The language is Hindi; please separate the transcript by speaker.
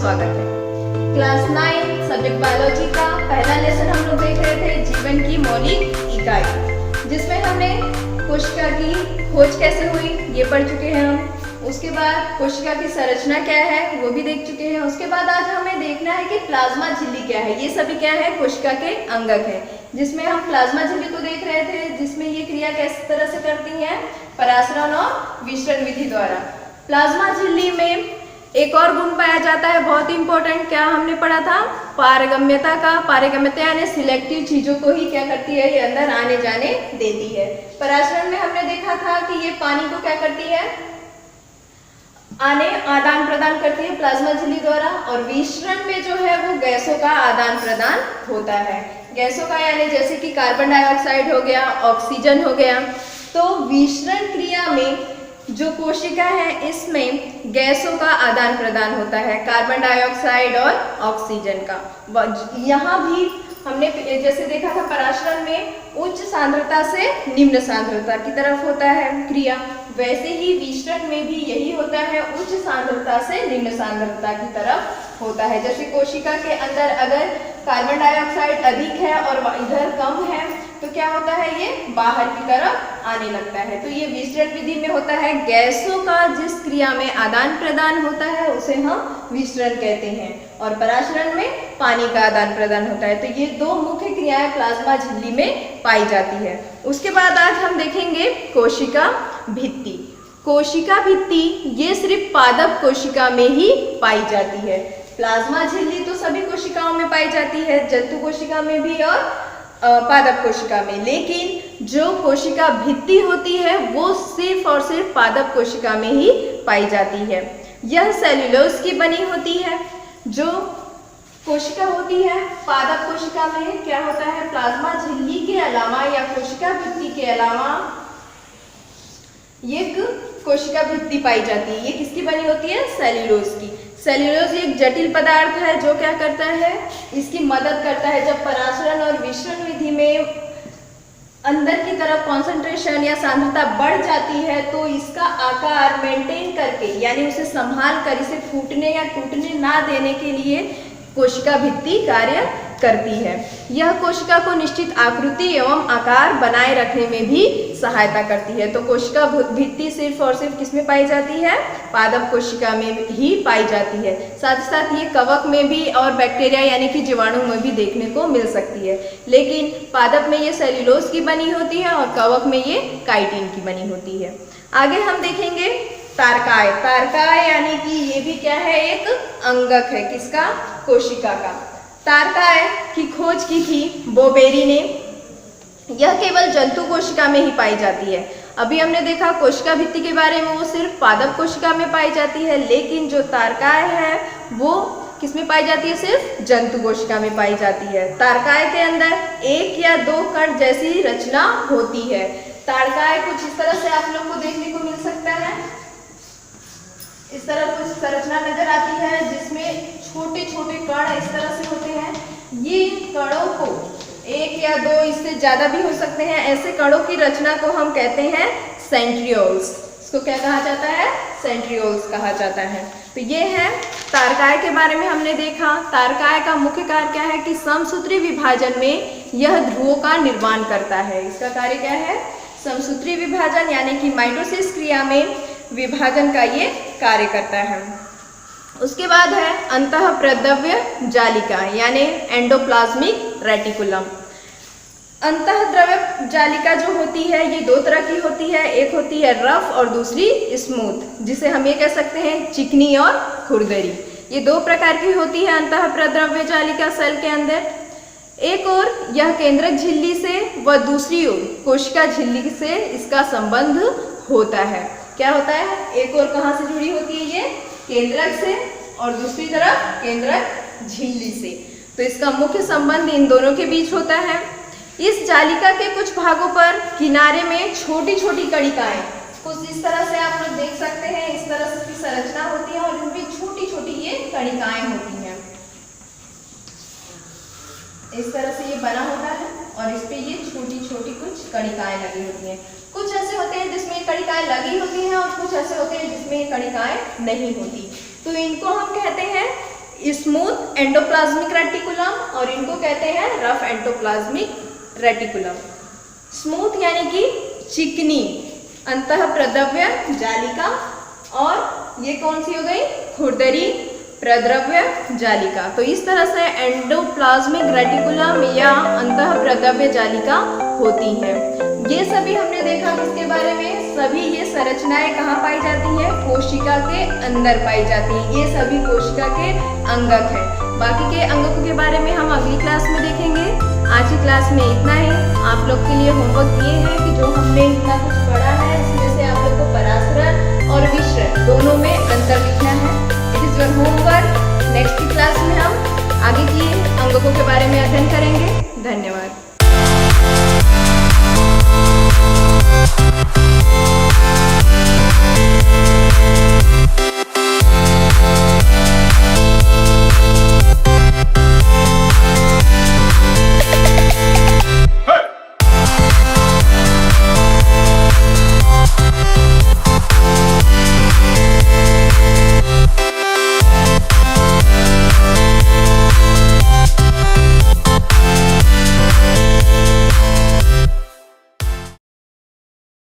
Speaker 1: स्वागत है। क्लास 9 सब्जेक्ट बायोलॉजी का पहला लेसन हम लोग देख रहे थे जीवन की मौलिक इकाई, जिसमें हमने कोशिका की खोज कैसे हुई ये पढ़ चुके हैं हम। उसके बाद कोशिका की संरचना क्या है वो भी देख चुके हैं। उसके बाद आज हमें देखना है कि प्लाज्मा झिल्ली क्या है। ये सभी क्या है, कोशिका के अंगक है, जिसमें हम प्लाज्मा झिल्ली को देख रहे थे, जिसमें ये क्रिया किस तरह से करती है, परासरण और विसरण विधि द्वारा। प्लाज्मा झिल्ली में एक और गुण पाया जाता है, बहुत ही इंपॉर्टेंट। क्या हमने पढ़ा था, पारगम्यता का। पारगम्यता यानी सिलेक्टिव चीजों को ही क्या करती है, ये अंदर आने जाने देती है। परासरण में हमने देखा था कि ये पानी को क्या करती है, आदान प्रदान करती है प्लाज्मा झिल्ली द्वारा। और विसरण में जो है वो गैसों का आदान प्रदान होता है। गैसों का यानी जैसे कि कार्बन डाइऑक्साइड हो गया, ऑक्सीजन हो गया। तो विसरण क्रिया में जो कोशिका है इसमें गैसों का आदान प्रदान होता है, कार्बन डाइऑक्साइड और ऑक्सीजन का। यहाँ भी हमने जैसे देखा था परासरण में उच्च सांद्रता से निम्न सांद्रता की तरफ होता है क्रिया, वैसे ही विसरण में भी यही होता है, उच्च सांद्रता से निम्न सांद्रता की तरफ होता है। जैसे कोशिका के अंदर अगर कार्बन डाइऑक्साइड अधिक है और इधर कम है तो क्या होता है, ये बाहर की तरफ आने लगता है। तो ये विसरण विधि में होता है, गैसों का जिस क्रिया में आदान प्रदान होता है उसे हम विसरण कहते हैं, और परासरण में पानी का आदान प्रदान होता है। तो ये दो मुख्य क्रियाएं प्लाज्मा झिल्ली में पाई जाती है। उसके बाद आज हम देखेंगे कोशिका भित्ति। कोशिका भित्ति ये सिर्फ पादप कोशिका में ही पाई जाती है। प्लाज्मा झिल्ली तो सभी कोशिकाओं में पाई जाती है, जंतु कोशिका में भी और पादप कोशिका में, लेकिन जो कोशिका भित्ति होती है वो सिर्फ और सिर्फ पादप कोशिका में ही पाई जाती है। यह सेल्यूलोज की बनी होती है। जो कोशिका होती है पादप कोशिका में क्या होता है, प्लाज्मा झिल्ली के अलावा या कोशिका भित्ति के अलावा एक कोशिका भित्ति पाई जाती है। ये किसकी बनी होती है, सेल्यूलोज की। सेल्यूलोज एक जटिल पदार्थ है जो क्या करता है, इसकी मदद करता है जब परासरण और विसरण विधि में अंदर की तरफ कॉन्सेंट्रेशन या सांद्रता बढ़ जाती है तो इसका आकार मेंटेन करके यानी उसे संभाल कर इसे फूटने या टूटने ना देने के लिए कोशिका भित्ति कार्य करती है। यह कोशिका को निश्चित आकृति एवं आकार बनाए रखने में भी सहायता करती है। तो कोशिका भित्ति सिर्फ और सिर्फ किसमें पाई जाती है, पादप कोशिका में ही पाई जाती है। साथ ही साथ ये कवक में भी और बैक्टीरिया यानी कि जीवाणु में भी देखने को मिल सकती है, लेकिन पादप में ये सेल्यूलोज की बनी होती है और कवक में ये काइटिन की बनी होती है। आगे हम देखेंगे तारकाय। तारकाय यानी कि ये भी क्या है, एक अंगक है, किसका, कोशिका का। तारकाय की खोज की थी बोबेरी ने। यह केवल जंतु कोशिका में ही पाई जाती है। अभी हमने देखा कोशिका भित्ति के बारे में, वो सिर्फ पादप कोशिका में पाई जाती है, लेकिन जो तारकाय है वो किसमें पाई जाती है, सिर्फ जंतु कोशिका में पाई जाती है। तारकाय के अंदर एक या दो कण जैसी रचना होती है। तारकाय कुछ इस तरह से आप लोग को देखने को मिल सकता है, इस तरह कुछ संरचना नजर आती है जिसमें छोटे छोटे कण इस तरह से होते हैं। ये कणों को एक या दो, इससे ज्यादा भी हो सकते हैं, ऐसे कणों की रचना को हम कहते हैं सेंट्रियोल्स। इसको क्या कहा जाता है, सेंट्रियोल्स कहा जाता है। तो ये है तारकाय के बारे में हमने देखा। तारकाय का मुख्य कार्य क्या है कि समसूत्री विभाजन में यह ध्रुवों का निर्माण करता है। इसका कार्य क्या है, समसूत्री विभाजन यानी कि माइटोसिस क्रिया में विभाजन का ये कार्य करता है। उसके बाद है अंतःप्रद्रव्य जालिका यानी एंडोप्लाज्मिक रेटिकुलम। अंतःद्रव्य जालिका जो होती है ये दो तरह की होती है, एक होती है रफ और दूसरी स्मूथ, जिसे हम ये कह सकते हैं चिकनी और खुरदरी। ये दो प्रकार की होती है अंतःप्रद्रव्य जालिका सेल के अंदर। एक और यह केंद्रक झिल्ली से व दूसरी ओर कोशिका झिल्ली से इसका संबंध होता है। क्या होता है, एक और कहाँ से जुड़ी होती है, ये केंद्रक से, और दूसरी तरफ केंद्रक झिल्ली से। तो इसका मुख्य संबंध इन दोनों के बीच होता है। इस जालिका के कुछ भागों पर किनारे में छोटी छोटी कणिकाएं कुछ इस तरह से आप लोग देख सकते हैं, इस तरह की संरचना होती है और इनमें छोटी छोटी ये कणिकाएं होती हैं। इस तरह से ये बना होता है और इस पे ये छोटी छोटी कुछ कणिकाएं लगी होती हैं। कुछ ऐसे होते हैं जिसमें कणिकाएं लगी होती हैं और कुछ ऐसे होते हैं जिसमें कणिकाएं नहीं होती। तो इनको हम कहते हैं स्मूथ एंडोप्लाज्मिक रेटिकुलम और इनको कहते हैं रफ एंडोप्लाज्मिक रेटिकुलम। स्मूथ यानी कि चिकनी अंतः प्रद्रव्य जालिका, और ये कौन सी हो गई, खुरदरी प्रद्रव्य जालिका। तो इस तरह से एंडोप्लाज्मिक रेटिकुलम या अंतः प्रद्रव्य जालिका होती है। ये सभी हमने देखा किसके बारे में, सभी ये संरचनाएं कहाँ पाई जाती है, कोशिका के अंदर पाई जाती है। ये सभी कोशिका के अंगक है। बाकी के अंगकों के बारे में हम अगली क्लास में देखेंगे। आज की क्लास में इतना ही। आप लोग के लिए होमवर्क ये है कि जो हमने इतना कुछ पढ़ा है इसमें से आप लोग को पराशरण और मिश्रण दोनों में अंतर लिखना है।